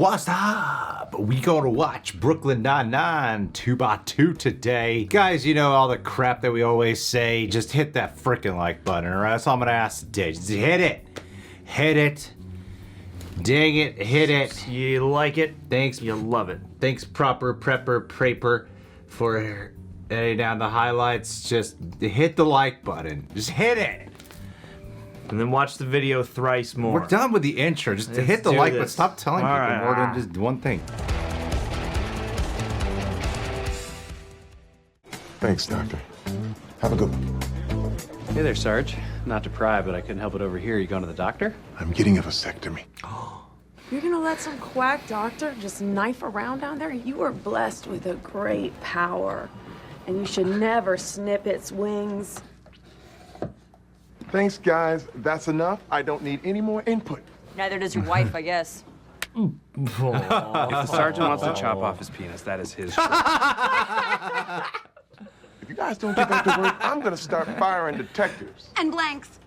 What's up? We gonna watch Brooklyn Nine-Nine 2x2 today. Guys, you know all the crap that we always say. Just hit that freaking like button, alright? That's all I'm gonna ask today. Just hit it. Hit it. Dang it, hit it. You like it? Thanks. You love it. Thanks, proper prepper praper, for editing down the highlights. Just hit the like button. Just hit it. And then watch the video thrice more. We're done with the intro. Just hit the like button. Stop telling people more than just one thing. Thanks, Doctor. Have a good one. Hey there, Sarge. Not to pry, but I couldn't help but overhear you going to the doctor. I'm getting a vasectomy. You're gonna let some quack doctor just knife around down there? You are blessed with a great power, and you should never snip its wings. Thanks, guys. That's enough. I don't need any more input. Neither does your wife, I guess. If the sergeant wants to chop off his penis, that is his choice. If you guys don't get back to work, I'm gonna start firing detectives. And blanks.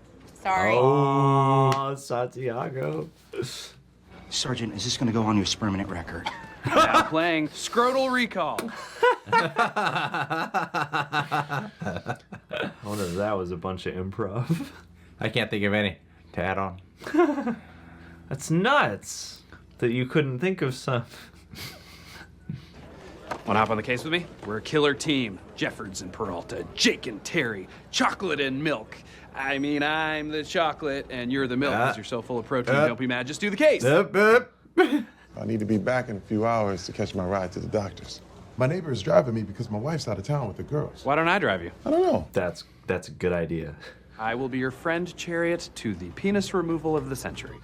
Sorry. Oh, Santiago. Sergeant, is this gonna go on your permanent record? Now playing Scrotal Recall. I wonder if that was a bunch of improv. I can't think of any to add on. That's nuts that you couldn't think of some. Wanna hop on the case with me? We're a killer team. Jeffords and Peralta, Jake and Terry, chocolate and milk. I mean, I'm the chocolate and you're the milk because you're so full of protein. Don't be mad, just do the case. I need to be back in a few hours to catch my ride to the doctor's. My neighbor is driving me because my wife's out of town with the girls. Why don't I drive you? I don't know. That's a good idea. I will be your friend chariot to the penis removal of the century.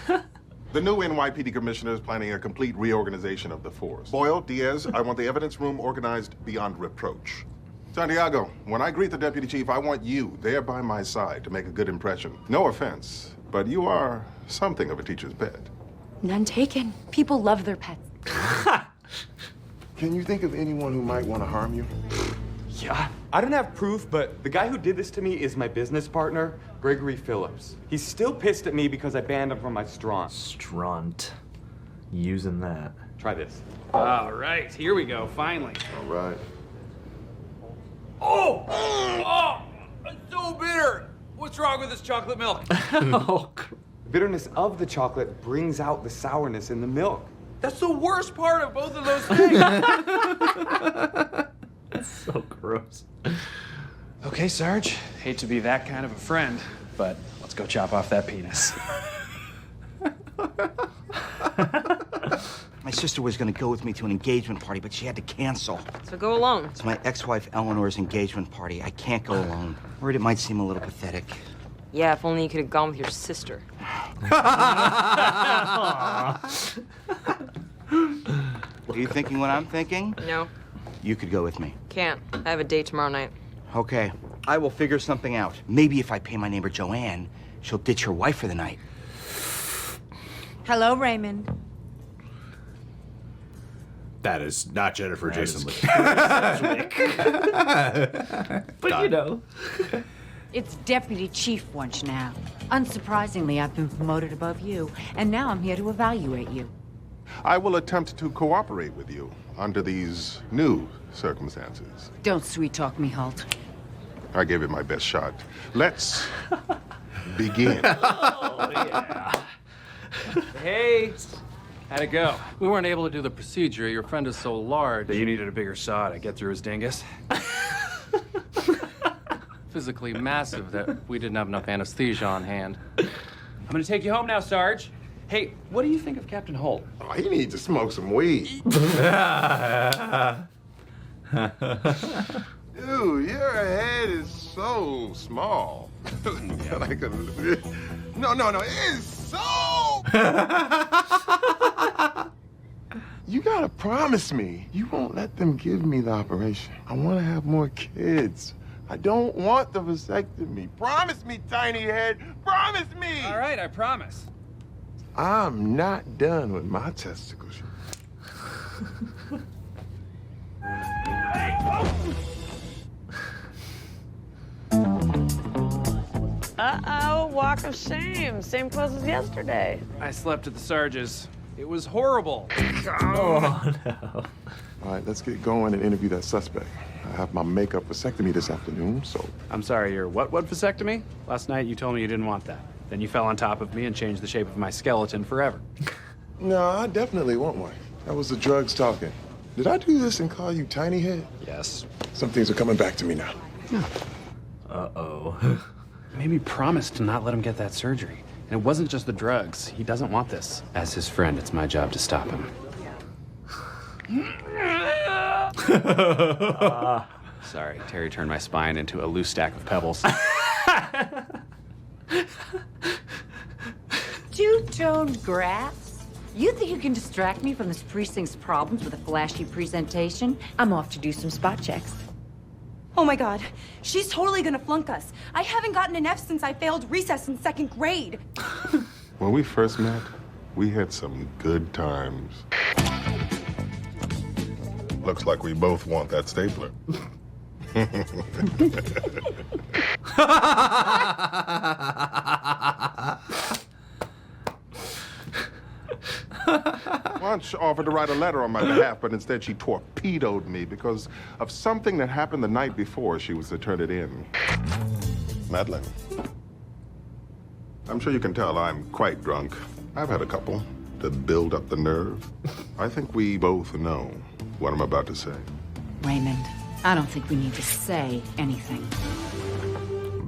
The new NYPD commissioner is planning a complete reorganization of the force. Boyle, Diaz, I want the evidence room organized beyond reproach. Santiago, when I greet the deputy chief, I want you there by my side to make a good impression. No offense, but you are something of a teacher's pet. None taken. People love their pets. Can you think of anyone who might want to harm you? Yeah. I don't have proof, but the guy who did this to me is my business partner, Gregory Phillips. He's still pissed at me because I banned him from my straunt. Strunt. Using that. Try this. All right, here we go, finally. All right. Oh, it's so bitter. What's wrong with this chocolate milk? Oh, Bitterness of the chocolate brings out the sourness in the milk. That's the worst part of both of those things. that's so gross. Okay, Sarge. Hate to be that kind of a friend, but let's go chop off that penis. My sister was gonna go with me to an engagement party, but she had to cancel. So go alone. It's my ex-wife Eleanor's engagement party. I can't go alone. Worried it might seem a little pathetic. Yeah, if only you could have gone with your sister. Are you thinking what I'm thinking? No, You could go with me. can't. I have a date tomorrow night. Okay, I will figure something out. Maybe if I pay my neighbor Joanne, she'll ditch her wife for the night. Hello, Raymond. That is not Jennifer Jason Leigh. But you know. It's Deputy Chief Wunsch now. Unsurprisingly, I've been promoted above you, and now I'm here to evaluate you. I will attempt to cooperate with you under these new circumstances. Don't sweet-talk me, Holt. I gave it my best shot. Let's begin. Oh, yeah. Hey, how'd it go? We weren't able to do the procedure. Your friend is so large. That you needed a bigger saw to get through his dingus? Physically massive that we didn't have enough anesthesia on hand. I'm gonna take you home now, Sarge. Hey, what do you think of Captain Holt? Oh, he needs to smoke some weed. Dude, your head is so small. Like a, no, it is so. You gotta promise me you won't let them give me the operation. I want to have more kids. I don't want the vasectomy. Promise me, tiny head. Promise me. All right, I promise. I'm not done with my testicles. Uh-oh, walk of shame. Same clothes as yesterday. I slept at the Sarge's. It was horrible. Oh, no. All right, let's get going and interview that suspect. I have my makeup vasectomy this afternoon, so... I'm sorry, your what vasectomy? Last night you told me you didn't want that. Then you fell on top of me and changed the shape of my skeleton forever. No, I definitely want one. That was the drugs talking. Did I do this and call you tiny head? Yes. Some things are coming back to me now. Uh-oh. Maybe promise to not let him get that surgery. And it wasn't just the drugs. He doesn't want this. As his friend, it's my job to stop him. Sorry, Terry turned my spine into a loose stack of pebbles. Two-toned grass? You think you can distract me from this precinct's problems with a flashy presentation? I'm off to do some spot checks. Oh my god, she's totally gonna flunk us. I haven't gotten an F since I failed recess in 2nd grade. When we first met, we had some good times. Looks like we both want that stapler. Lunch offered to write a letter on my behalf, but instead she torpedoed me because of something that happened the night before she was to turn it in. Madeline. I'm sure you can tell I'm quite drunk. I've had a couple to build up the nerve. I think we both know what I'm about to say. Raymond, I don't think we need to say anything.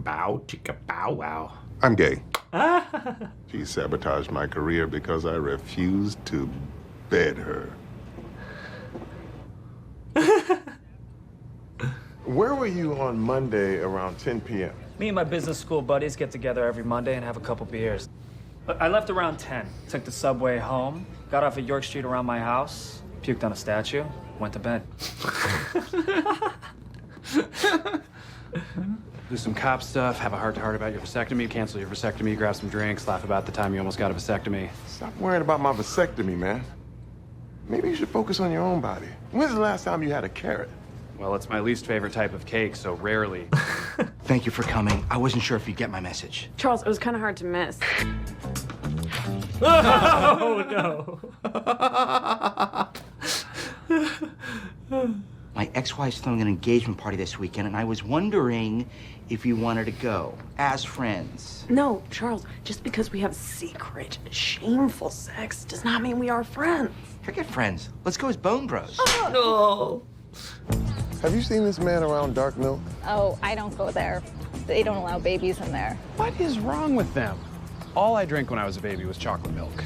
Bow, chicka, bow, wow. I'm gay. She sabotaged my career because I refused to bed her. Where were you on Monday around 10 p.m.? Me and my business school buddies get together every Monday and have a couple beers. I left around 10, took the subway home, got off at York Street around my house, puked on a statue, went to bed. Do some cop stuff, have a heart-to-heart about your vasectomy, cancel your vasectomy, grab some drinks, laugh about the time you almost got a vasectomy. Stop worrying about my vasectomy, man. Maybe you should focus on your own body. When's the last time you had a carrot? Well, it's my least favorite type of cake, so rarely. Thank you for coming. I wasn't sure if you'd get my message. Charles, it was kind of hard to miss. Oh, no. My ex-wife's throwing an engagement party this weekend, and I was wondering if you wanted to go, as friends. No, Charles, just because we have secret, shameful sex does not mean we are friends. Forget friends. Let's go as bone bros. No. Have you seen this man around dark milk? Oh, I don't go there. They don't allow babies in there. What is wrong with them? All I drank when I was a baby was chocolate milk.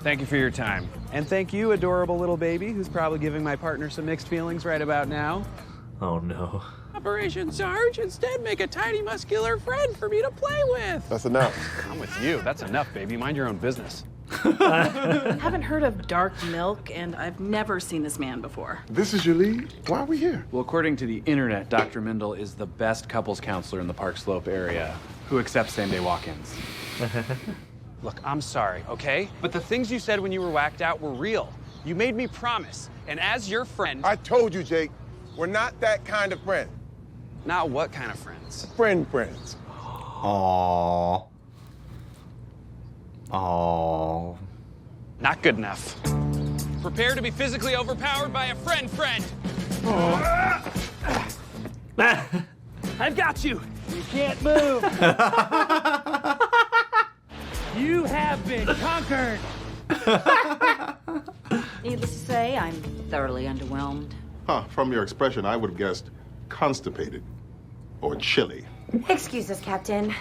Thank you for your time. And thank you, adorable little baby, who's probably giving my partner some mixed feelings right about now. Oh, no. Operation Sarge, instead make a tiny muscular friend for me to play with. That's enough. I'm with you. That's enough, baby. Mind your own business. Haven't heard of dark milk, and I've never seen this man before. This is your lead? Why are we here? Well, according to the internet, Dr. Mindel is the best couples counselor in the Park Slope area who accepts same-day walk-ins. Look, I'm sorry, okay? But the things you said when you were whacked out were real. You made me promise, and as your friend... I told you, Jake, we're not that kind of friend. Not what kind of friends? Friends. Aww. Aww. Not good enough. Prepare to be physically overpowered by a friend. I've got you. You can't move. You have been conquered. Needless to say, I'm thoroughly underwhelmed. Huh, from your expression, I would have guessed constipated or chilly. Excuse us, Captain.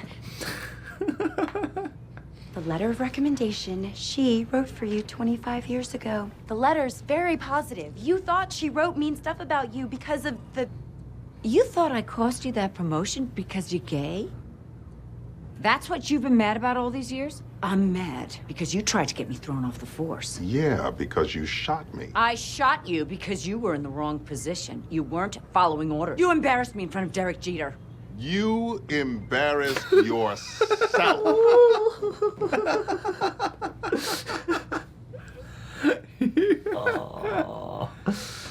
The letter of recommendation she wrote for you 25 years ago. The letter's very positive. You thought she wrote mean stuff about you because of the... You thought I cost you that promotion because you're gay? That's what you've been mad about all these years? I'm mad because you tried to get me thrown off the force. Yeah, because you shot me. I shot you because you were in the wrong position. You weren't following orders. You embarrassed me in front of Derek Jeter. You embarrassed yourself.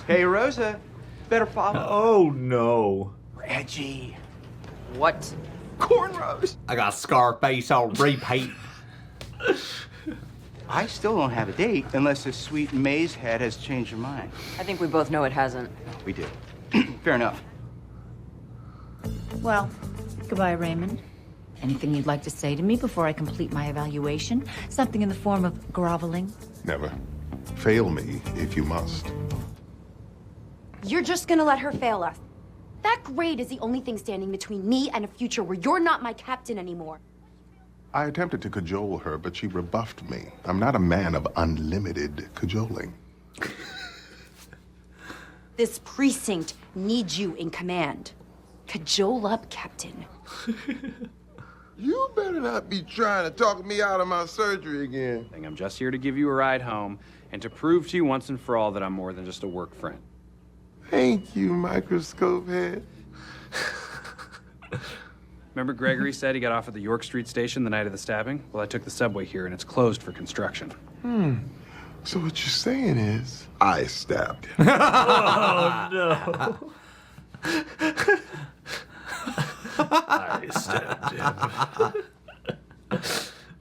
Hey, Rosa, better follow. Oh, no. Reggie. What? Cornrows. I got Scarface on repeat. I still don't have a date unless this sweet maze head has changed her mind. I think we both know it hasn't. We do. Fair enough. Well, goodbye, Raymond. Anything you'd like to say to me before I complete my evaluation? Something in the form of groveling? Never. Fail me if you must. You're just gonna let her fail us. That grade is the only thing standing between me and a future where you're not my captain anymore. I attempted to cajole her, but she rebuffed me. I'm not a man of unlimited cajoling. This precinct needs you in command. Cajole up, Captain. You better not be trying to talk me out of my surgery again. I'm just here to give you a ride home and to prove to you once and for all that I'm more than just a work friend. Thank you, microscope head. Remember Gregory said he got off at the York Street station the night of the stabbing? Well, I took the subway here and it's closed for construction. So what you're saying is, I stabbed him. Oh, no. I stabbed him.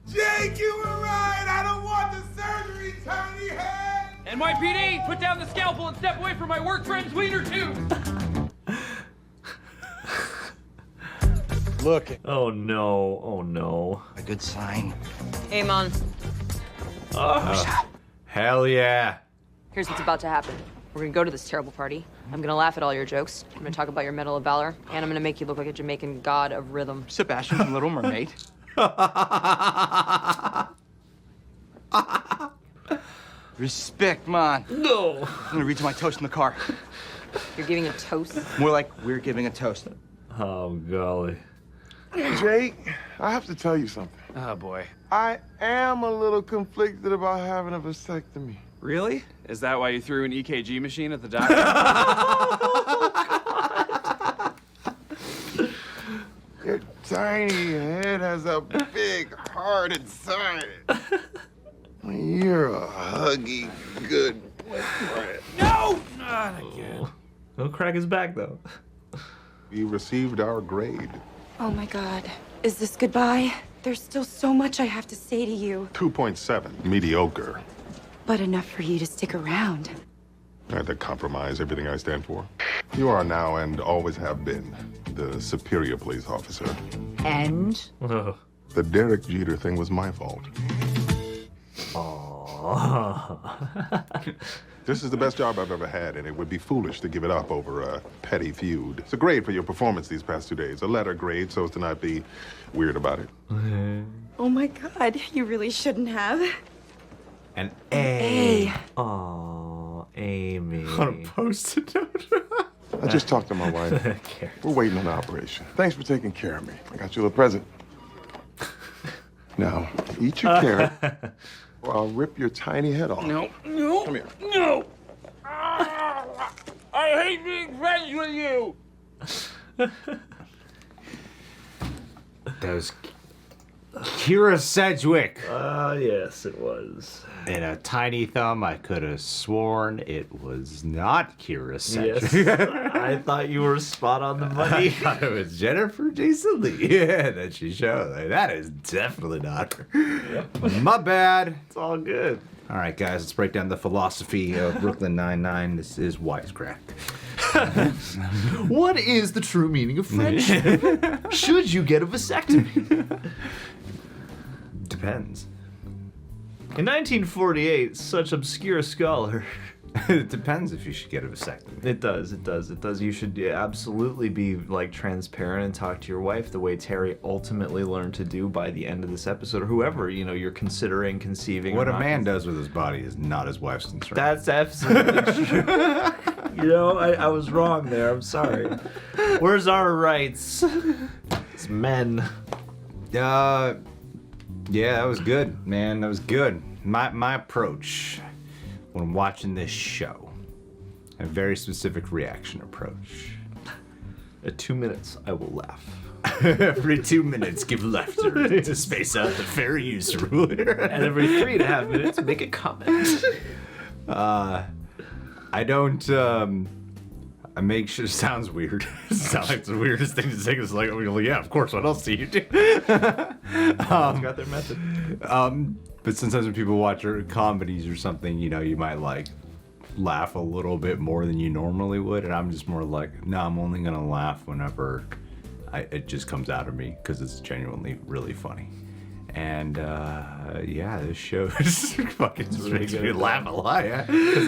Jake, you were right. I don't want the surgery, tiny head. NYPD, put down the scalpel and step away from my work friend's wiener tube. Look. Oh no, oh no. A good sign. Hey, Mon. Hell yeah. Here's what's about to happen. We're gonna go to this terrible party. I'm gonna laugh at all your jokes. I'm gonna talk about your Medal of Valor, and I'm gonna make you look like a Jamaican god of rhythm. Sebastian from Little Mermaid. Respect, man. No. I'm gonna read you my toast in the car. You're giving a toast? More like we're giving a toast. Oh, golly. Jake, I have to tell you something. Oh, boy. I am a little conflicted about having a vasectomy. Really? Is that why you threw an EKG machine at the doctor? Your tiny head has a big heart inside it. You're a huggy, good boyfriend. No! Not again. Don't crack his back, though. We received our grade. Oh my God. Is this goodbye? There's still so much I have to say to you. 2.7, mediocre. But enough for you to stick around. I had to compromise everything I stand for. You are now and always have been the superior police officer. And? The Derek Jeter thing was my fault. This is the best job I've ever had, and it would be foolish to give it up over a petty feud. It's a grade for your performance these past 2 days. A letter grade, so as to not be weird about it. Oh my God, you really shouldn't have. An A. Aw, Amy. On a post-it note. I just talked to my wife. We're waiting on the operation. Thanks for taking care of me. I got you a little present. Now, eat your carrot, or I'll rip your tiny head off. No. Come here. No. I hate being friends with you. That was Kyra Sedgwick. Yes, it was. And a tiny thumb, I could have sworn it was not Kyra Sedgwick. Yes. I thought you were spot on the money. I thought it was Jennifer Jason Lee. Yeah, that she showed. Like, that is definitely not her. Yep. My bad. It's all good. All right, guys, let's break down the philosophy of Brooklyn Nine-Nine. This is Wisecrack. What is the true meaning of friendship? Should you get a vasectomy? Depends. In 1948, such obscure scholar. It depends if you should get a vasectomy. It does. You should absolutely be like transparent and talk to your wife the way Terry ultimately learned to do by the end of this episode, or whoever, you know, you're considering conceiving. What a man does with his body is not his wife's concern. That's absolutely true. You know, I was wrong there. I'm sorry. Where's our rights? It's men. Yeah, that was good, man. That was good. My approach when I'm watching this show, a very specific reaction approach. At 2 minutes, I will laugh. Every 2 minutes, give laughter to space out the fair use rule. And every 3.5 minutes, make a comment. I don't, I make sure, sounds weird. It sounds like the weirdest thing to say. It's like, well, yeah, of course, what else do you do? Got their method. But sometimes when people watch comedies or something, you know, you might like laugh a little bit more than you normally would, and I'm just more like, no, I'm only gonna laugh whenever it just comes out of me because it's genuinely really funny. And yeah, this show is fucking really makes good. me laugh a lot. Yeah, because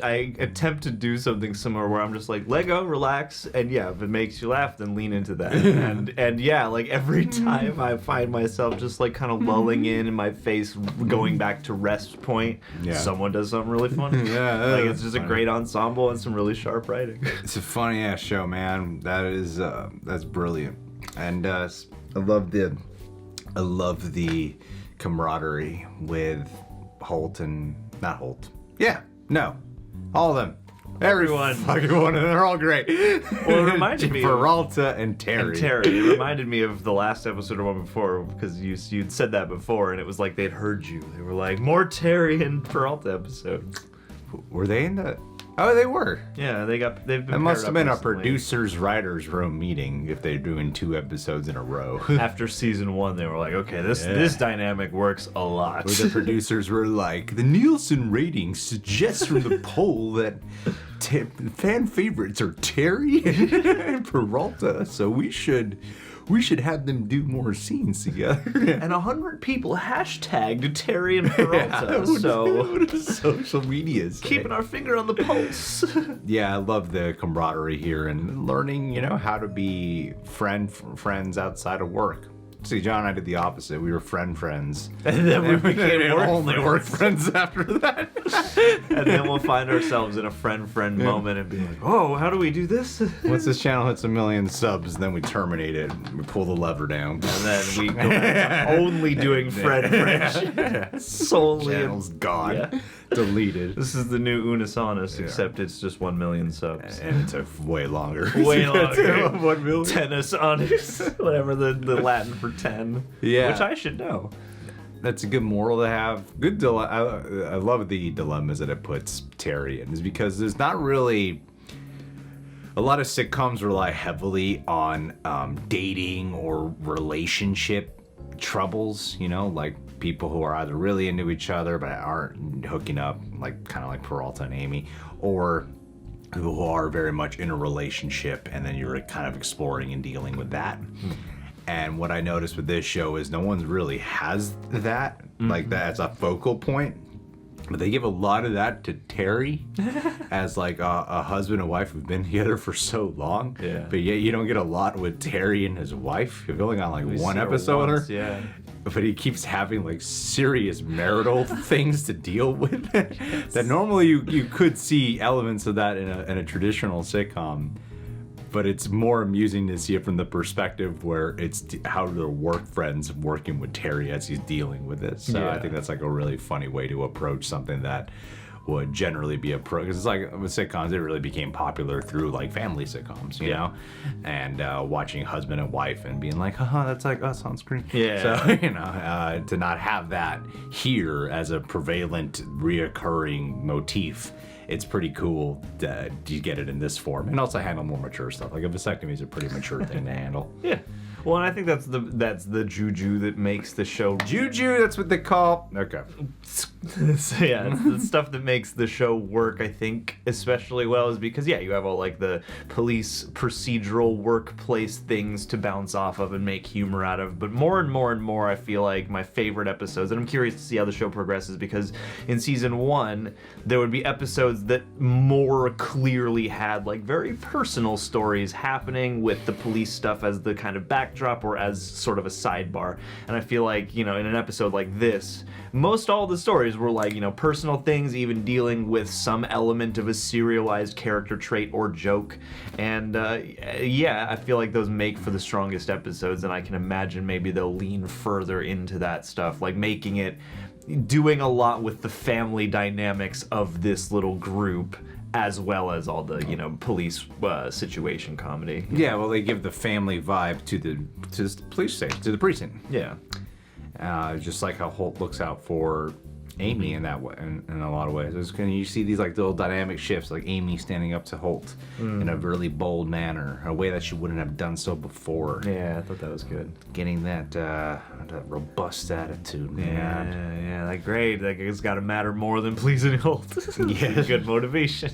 I attempt to do something similar where I'm just like, let go, relax, and yeah, if it makes you laugh, then lean into that. and yeah, like every time I find myself just like kind of lulling in and my face going back to rest point, someone does something really funny. Yeah, like it's just a great ensemble and some really sharp writing. It's a funny ass show, man. That's brilliant, and I love the camaraderie with Holt and not Holt. Yeah, no, all of them. Everyone. Fucking one of them. They're all great. Well, it reminded me Peralta and Terry. It reminded me of the last episode or one before, because you'd said that before, and it was like they'd heard you. They were like, more Terry and Peralta episode. Were they in the... Oh, they were. Yeah, they've been. It must have been recently. a producers' writers' room meeting if they're doing 2 episodes in a row. After season 1, they were like, okay, this dynamic works a lot. Where the producers were like, the Nielsen rating suggests from the poll that fan favorites are Terry and Peralta, so we should have them do more scenes together. And 100 people hashtagged Terry and Peralta. So social medias, keeping our finger on the pulse. Yeah, I love the camaraderie here and learning, you know, how to be friends outside of work. See, John and I did the opposite. We were friends. And then we became work friends after that. And then we'll find ourselves in a friend moment and be like, oh, how do we do this? Once this channel hits 1 million subs, then we terminate it. We pull the lever down. And then we go back to only doing friendship. Solely. Channel's gone. Yeah. Deleted. This is the new Unisaunus, except it's just 1 million subs. And it took way longer. Way longer. 1 million. Tennis honors. Whatever the Latin for 10. Yeah. Which I should know. That's a good moral to have. Good I love the dilemmas that it puts Terry in, is because there's not really... A lot of sitcoms rely heavily on dating or relationship troubles, you know, like people who are either really into each other but aren't hooking up, like kind of like Peralta and Amy, or who are very much in a relationship and then you're kind of exploring and dealing with that. And what I noticed with this show is no one really has that, like that as a focal point. But they give a lot of that to Terry as like a husband and wife who've been together for so long. Yeah. But yet you don't get a lot with Terry and his wife. You've only got like We one see her episode once, with her. yeah. But he keeps having like serious marital things to deal with that normally you could see elements of that in a traditional sitcom. But it's more amusing to see it from the perspective where it's how their work friends working with Terry as he's dealing with it. So I think that's like a really funny way to approach something that would generally be because it's like with sitcoms, it really became popular through like family sitcoms, you know, and watching husband and wife and being like, that's like us on screen. Yeah. So, you know, to not have that here as a prevalent reoccurring motif, it's pretty cool that you get it in this form, and also handle more mature stuff. Like a vasectomy is a pretty mature thing to handle. Yeah. Well, and I think that's the juju that makes the show. Juju, that's what they call. Okay. So yeah, it's the stuff that makes the show work, I think, especially well, is because, yeah, you have all like the police procedural workplace things to bounce off of and make humor out of. But more and more and more, I feel like my favorite episodes, and I'm curious to see how the show progresses, because in season 1, there would be episodes that more clearly had like very personal stories happening with the police stuff as the kind of backdrop or as sort of a sidebar. And I feel like, you know, in an episode like this, most all the stories were like, you know, personal things, even dealing with some element of a serialized character trait or joke. And yeah, I feel like those make for the strongest episodes, and I can imagine maybe they'll lean further into that stuff, like making it, doing a lot with the family dynamics of this little group, as well as all the, you know, police situation comedy. Yeah, well, they give the family vibe to the police station, to the precinct. Yeah. Just like how Holt looks out for Amy in that way, in a lot of ways. You see these like little dynamic shifts, like Amy standing up to Holt in a really bold manner, a way that she wouldn't have done so before. Yeah, I thought that was good. Getting that robust attitude, man. Yeah, like great. Like it's got to matter more than pleasing Holt. Yeah, good motivation.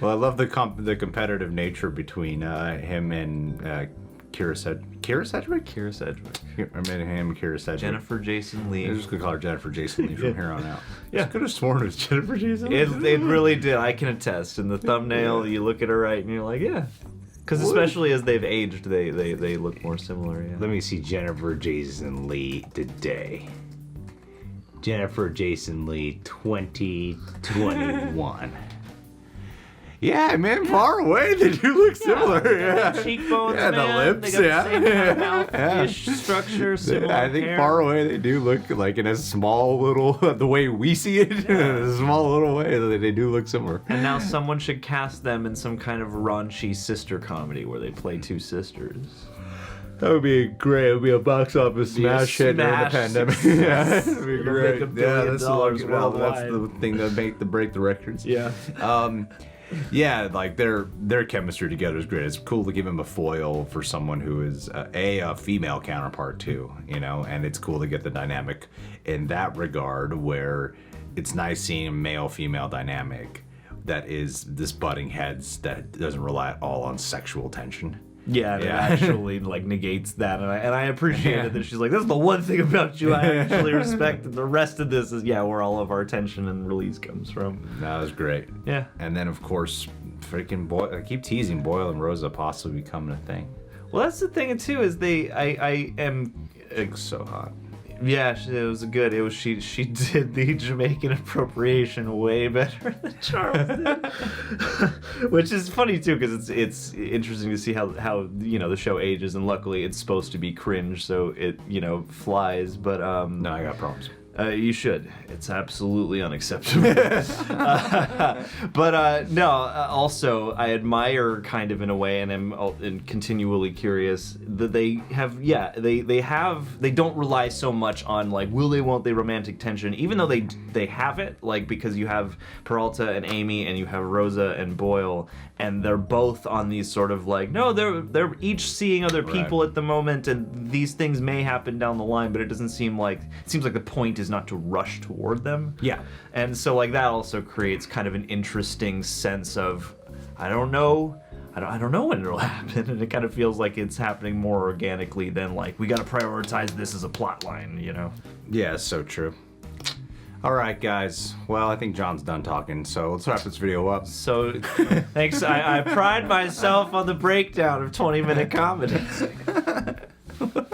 Well, I love the competitive nature between him and Kyra Sedgwick. Kyra Sedgwick. I made him Kyra Sedgwick. Jennifer Jason Leigh. I'm just gonna call her Jennifer Jason Leigh from here on out. Yeah, I could have sworn it was Jennifer Jason Leigh. It really did. I can attest. In the thumbnail, you look at her right, and you're like, yeah. Because especially as they've aged, they look more similar. Yeah. Let me see Jennifer Jason Leigh today. Jennifer Jason Leigh 2021. Yeah, man, far away they do look similar. Yeah, cheekbones, yeah, man. the lips, They got the same kind of mouth-ish structure, similar I think hair. far away they do look like in a small little, the way we see it, in a small little way, they do look similar. And now someone should cast them in some kind of raunchy sister comedy where they play two sisters. That would be great. It would be a box office smash hit during the pandemic. Yeah, that'd be great. Make $1 billion that's the thing that break the records. Yeah. Yeah, like their chemistry together is great. It's cool to give him a foil for someone who is a female counterpart too, you know, and it's cool to get the dynamic in that regard where it's nice seeing a male-female dynamic that is this butting heads that doesn't rely at all on sexual tension. Yeah, it actually like negates that, and I appreciated that she's like, "That's the one thing about you I actually respect," and the rest of this is where all of our tension and release comes from. That was great. Yeah, and then of course, freaking Boyle. I keep teasing Boyle and Rosa possibly becoming a thing. Well, that's the thing too is I am it's so hot. Yeah, it was good. It was she did the Jamaican appropriation way better than Charles did, which is funny too because it's interesting to see how you know the show ages, and luckily it's supposed to be cringe, so it flies. But no, I got problems. You should. It's absolutely unacceptable. But no. Also, I admire kind of in a way, and am continually curious that they have. Yeah, they don't rely so much on like will they, won't they romantic tension, even though they have it. Like because you have Peralta and Amy, and you have Rosa and Boyle, and they're both on these sort of like no, they're each seeing other people at the moment, and these things may happen down the line, but it doesn't seem like the point is not to rush toward them. Yeah. And so like that also creates kind of an interesting sense of I don't know when it'll happen, and it kind of feels like it's happening more organically than like we got to prioritize this as a plot line, you know. Yeah, it's so true. All right, guys. Well, I think John's done talking, so let's wrap this video up. So, thanks. I pride myself on the breakdown of 20-minute comedy.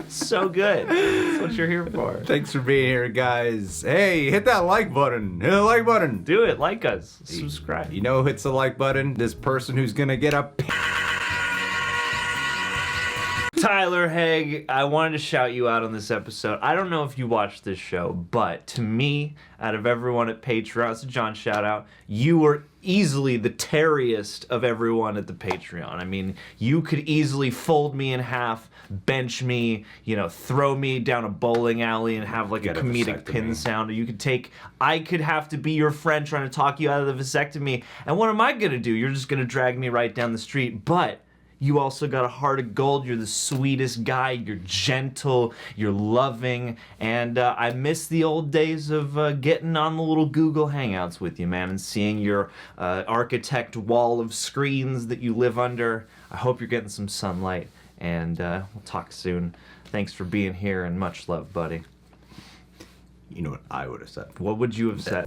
So good. That's what you're here for. Thanks for being here, guys. Hey, hit that like button. Hit the like button. Do it. Like us. Subscribe. You know who hits the like button? This person who's gonna get a... Tyler Haig, I wanted to shout you out on this episode. I don't know if you watched this show, but to me, out of everyone at Patreon, it's a John shout out, you were easily the terriest of everyone at the Patreon. I mean, you could easily fold me in half, bench me, throw me down a bowling alley and have like a comedic pin sound. You could I could have to be your friend trying to talk you out of the vasectomy. And what am I gonna do? You're just gonna drag me right down the street. But you also got a heart of gold. You're the sweetest guy. You're gentle. You're loving. And I miss the old days of getting on the little Google Hangouts with you, man, and seeing your architect wall of screens that you live under. I hope you're getting some sunlight. And we'll talk soon. Thanks for being here, and much love, buddy. You know what I would have said? What would you have said?